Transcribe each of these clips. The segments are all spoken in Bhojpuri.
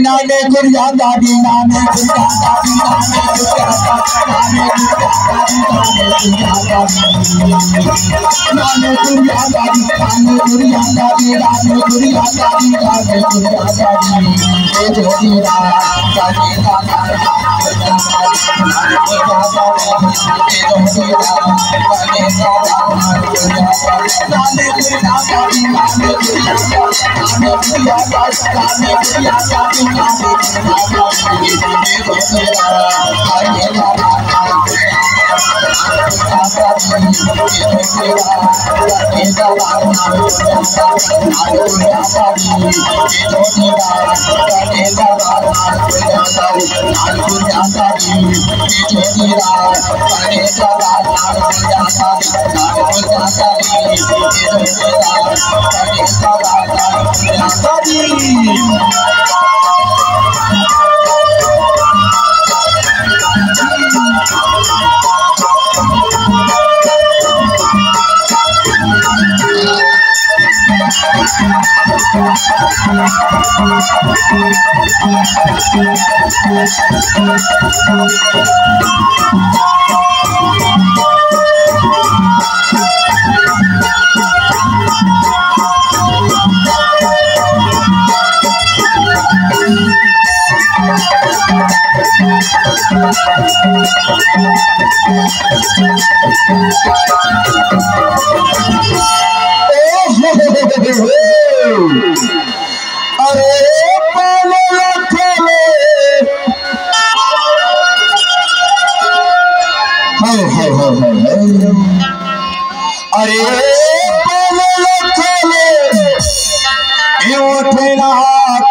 नाने गुड़िया दादी नाने गुड़िया दादी नाने गुड़िया नाने गुड़िया दादी नाने गुड़िया दादी नाने गुड़िया दादी नाने गुड़िया दादी ये जोड़ी रात दादी दादा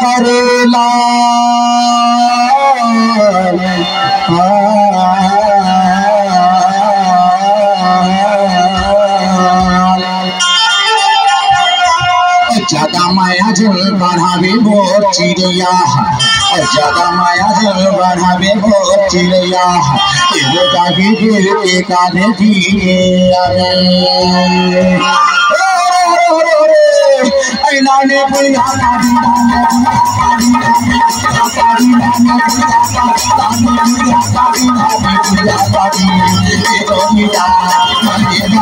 करेला ज्यादा माया जल बढ़ावे मोर चिड़िया ज्यादा माया जल बढ़ावे मोर चिड़िया एगो जागी फिर के काने दिए नाने गुड़िया दादी नाने गुड़िया दादी ये जोड़ी रात दादी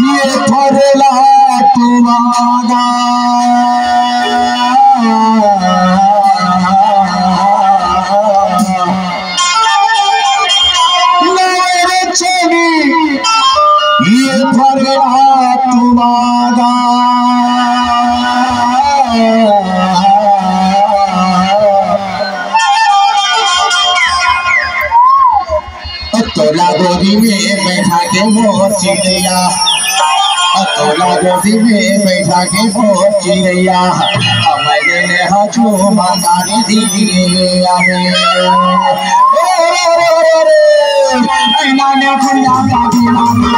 ये फरला तुम्हारा ये फरला तुम्हारा तोला गोदी में बैठा के मोर चिड़िया तोला गोदी में बैठा के मोर चिड़िया मैंने ने हजू मंगानी दिया नाने गुड़िया दादी नाने